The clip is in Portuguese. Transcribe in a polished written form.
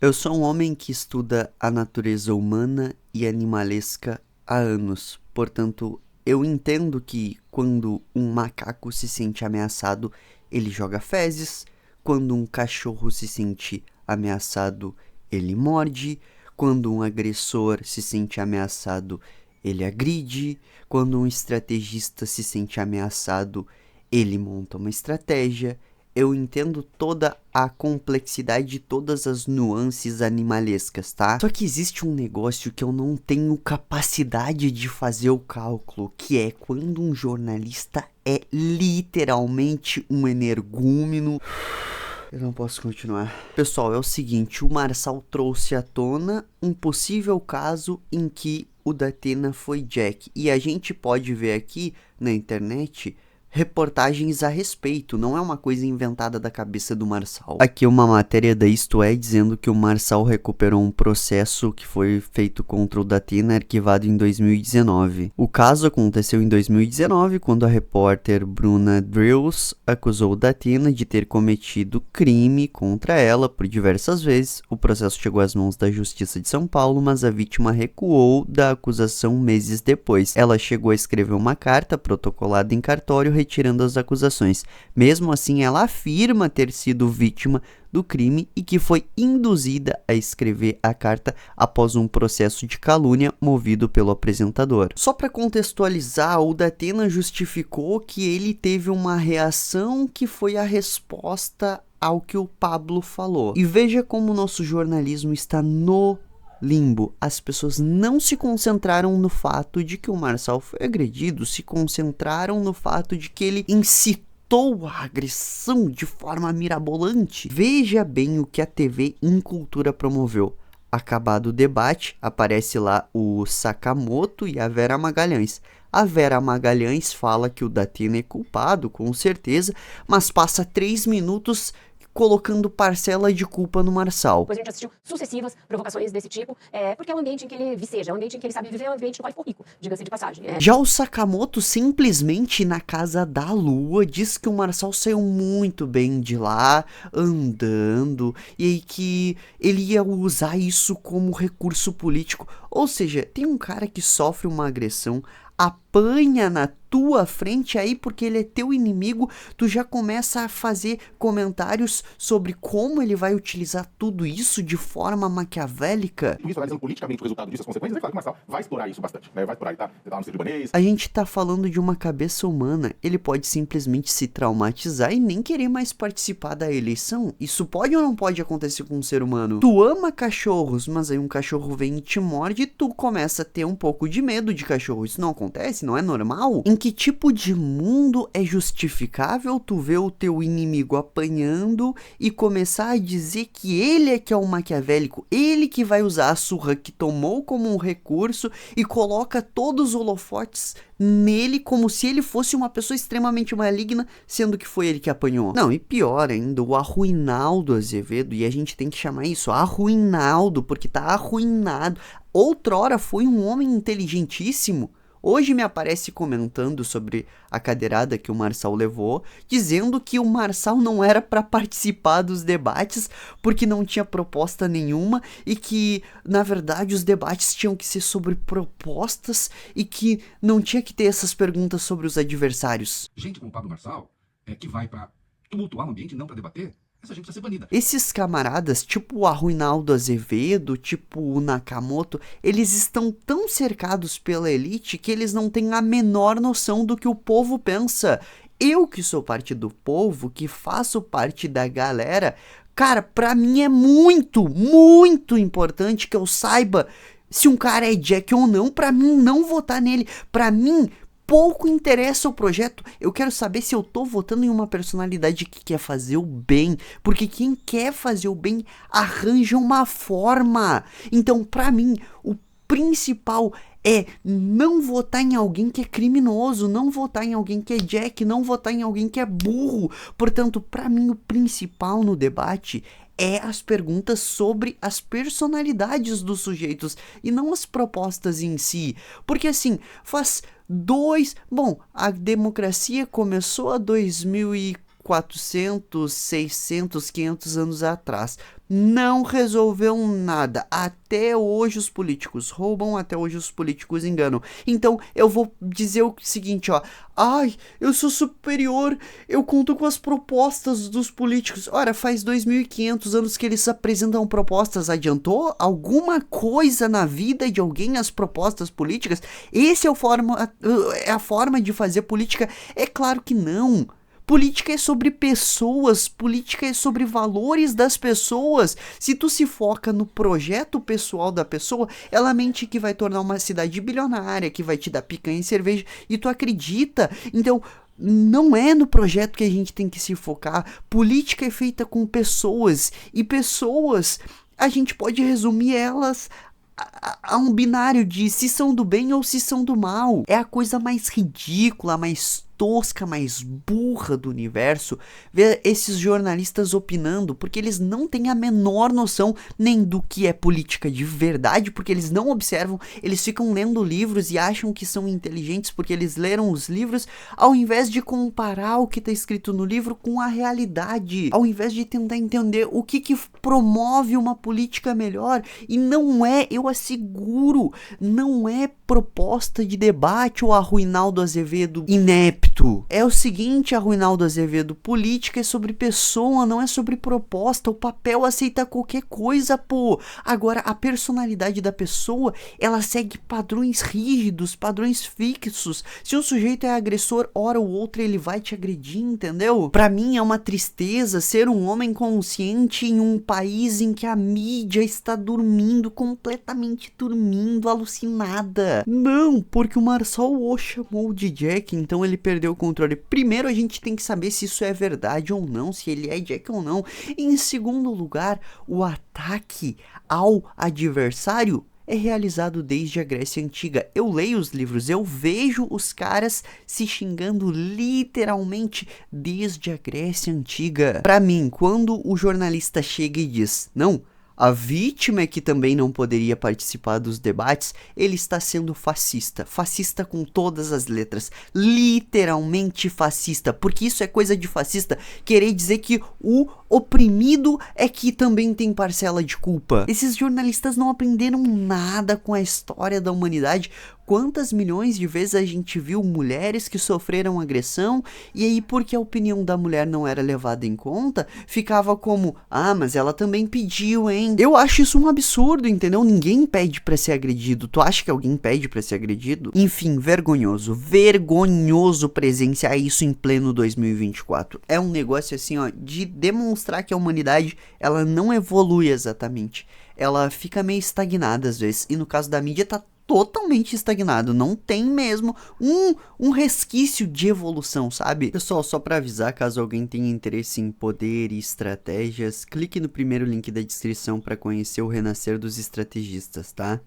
Eu sou um homem que estuda a natureza humana e animalesca há anos, portanto, eu entendo que quando um macaco se sente ameaçado, ele joga fezes, quando um cachorro se sente ameaçado, ele morde, quando um agressor se sente ameaçado, ele agride, quando um estrategista se sente ameaçado, ele monta uma estratégia. Eu entendo toda a complexidade de todas as nuances animalescas, tá? Só que existe um negócio que eu não tenho capacidade de fazer o cálculo, que é quando um jornalista é literalmente um energúmeno. Eu não posso continuar. Pessoal, é o seguinte, o Marçal trouxe à tona um possível caso em que o Datena foi Jack. E a gente pode ver aqui na internet reportagens a respeito, não é uma coisa inventada da cabeça do Marçal. Aqui uma matéria da Isto É dizendo que o Marçal recuperou um processo que foi feito contra o Datena arquivado em 2019. O caso aconteceu em 2019 quando a repórter Bruna Drills acusou o Datena de ter cometido crime contra ela por diversas vezes. O processo chegou às mãos da Justiça de São Paulo, mas a vítima recuou da acusação meses depois. Ela chegou a escrever uma carta protocolada em cartório retirando as acusações. Mesmo assim, ela afirma ter sido vítima do crime e que foi induzida a escrever a carta após um processo de calúnia movido pelo apresentador. Só para contextualizar, o Datena justificou que ele teve uma reação que foi a resposta ao que o Pablo falou. E veja como o nosso jornalismo está no limbo. As pessoas não se concentraram no fato de que o Marçal foi agredido, se concentraram no fato de que ele incitou a agressão de forma mirabolante. Veja bem o que a TV Incultura promoveu. Acabado o debate, aparece lá o Sakamoto e a Vera Magalhães. A Vera Magalhães fala que o Datena é culpado, com certeza, mas passa 3 minutos colocando parcela de culpa no Marçal. Depois a gente assistiu sucessivas provocações desse tipo, porque é o ambiente em que ele viceja, é o ambiente em que ele sabe viver, é o ambiente no qual ele ficou rico, diga-se de passagem. Já o Sakamoto simplesmente na Casa da Lua diz que o Marçal saiu muito bem de lá, andando, e aí que ele ia usar isso como recurso político. Ou seja, tem um cara que sofre uma agressão, apanha na tua frente, aí porque ele é teu inimigo, tu já começa a fazer comentários sobre como ele vai utilizar tudo isso de forma maquiavélica. Isso, analisando politicamente o resultado disso, as consequências, é claro que o Marçal vai explorar isso bastante, né? Vai explorar, ele tá no Ciro Libanês. A gente tá falando de uma cabeça humana, ele pode simplesmente se traumatizar e nem querer mais participar da eleição. Isso pode ou não pode acontecer com um ser humano? Tu ama cachorros, mas aí um cachorro vem e te morde e tu começa a ter um pouco de medo de cachorro. Isso não acontece? Não é normal? Em que tipo de mundo é justificável tu ver o teu inimigo apanhando e começar a dizer que ele é que é o maquiavélico, ele que vai usar a surra que tomou como um recurso e coloca todos os holofotes nele como se ele fosse uma pessoa extremamente maligna, sendo que foi ele que apanhou. Não, e pior ainda, o Arruinaldo Azevedo, e a gente tem que chamar isso Arruinaldo, porque tá arruinado. Outrora foi um homem inteligentíssimo. Hoje me aparece comentando sobre a cadeirada que o Marçal levou, dizendo que o Marçal não era para participar dos debates porque não tinha proposta nenhuma e que, na verdade, os debates tinham que ser sobre propostas e que não tinha que ter essas perguntas sobre os adversários. Gente como o Pablo Marçal, que vai para tumultuar o ambiente e não para debater, essa gente precisa ser banida. Esses camaradas, tipo o Arruinaldo Azevedo, tipo o Nakamoto, eles estão tão cercados pela elite que eles não têm a menor noção do que o povo pensa. Eu que sou parte do povo, que faço parte da galera, cara, pra mim é muito, muito importante que eu saiba se um cara é Jack ou não, pra mim não votar nele. Pra mim, pouco interessa o projeto, eu quero saber se eu tô votando em uma personalidade que quer fazer o bem, porque quem quer fazer o bem arranja uma forma. Então, pra mim, o principal é não votar em alguém que é criminoso, não votar em alguém que é Jack, não votar em alguém que é burro. Portanto, pra mim, o principal no debate é as perguntas sobre as personalidades dos sujeitos e não as propostas em si. Porque assim, faz a democracia começou a 2004 400, 600, 500 anos atrás. Não resolveu nada. Até hoje os políticos roubam, até hoje os políticos enganam. Então eu vou dizer o seguinte, ó. Ai, eu sou superior, eu conto com as propostas dos políticos. Ora, faz 2.500 anos que eles apresentam propostas. Adiantou alguma coisa na vida de alguém as propostas políticas? Esse é a forma de fazer política? É claro que não. Política é sobre pessoas, política é sobre valores das pessoas. Se tu se foca no projeto pessoal da pessoa, ela mente que vai tornar uma cidade bilionária, que vai te dar picanha e cerveja, e tu acredita. Então, não é no projeto que a gente tem que se focar. Política é feita com pessoas, e pessoas, a gente pode resumir elas a um binário de se são do bem ou se são do mal. É a coisa mais ridícula, mais tosca, mais burra do universo ver esses jornalistas opinando, porque eles não têm a menor noção nem do que é política de verdade, porque eles não observam, eles ficam lendo livros e acham que são inteligentes porque eles leram os livros, ao invés de comparar o que está escrito no livro com a realidade, ao invés de tentar entender o que promove uma política melhor. E não é, eu asseguro, não é proposta de debate ou Arruinaldo Azevedo inepto. É o seguinte, Arruinaldo Azevedo, política é sobre pessoa, não é sobre proposta. O papel aceita qualquer coisa, pô. Agora, a personalidade da pessoa, ela segue padrões rígidos, padrões fixos. Se um sujeito é agressor, hora ou outra ele vai te agredir, entendeu? Pra mim é uma tristeza ser um homem consciente em um país em que a mídia está dormindo, completamente dormindo, alucinada. Não, porque o Marçal o chamou de Jack, então ele perdeu o controle. Primeiro a gente tem que saber se isso é verdade ou não, se ele é Jack ou não. Em segundo lugar, o ataque ao adversário é realizado desde a Grécia Antiga. Eu leio os livros, eu vejo os caras se xingando literalmente desde a Grécia Antiga. Pra mim, quando o jornalista chega e diz, não, a vítima é que também não poderia participar dos debates, ele está sendo fascista. Fascista com todas as letras. Literalmente fascista. Porque isso é coisa de fascista. Querer dizer que o oprimido é que também tem parcela de culpa. Esses jornalistas não aprenderam nada com a história da humanidade. Quantas milhões de vezes a gente viu mulheres que sofreram agressão e aí porque a opinião da mulher não era levada em conta, ficava como, ah, mas ela também pediu, hein? Eu acho isso um absurdo, entendeu? Ninguém pede pra ser agredido. Tu acha que alguém pede pra ser agredido? Enfim, vergonhoso. Vergonhoso presenciar isso em pleno 2024. É um negócio assim, ó, de demonstrar que a humanidade, ela não evolui exatamente. Ela fica meio estagnada às vezes. E no caso da mídia tá totalmente estagnado, não tem mesmo um resquício de evolução, sabe? Pessoal, só pra avisar, caso alguém tenha interesse em poder e estratégias, clique no primeiro link da descrição pra conhecer o renascer dos estrategistas, tá?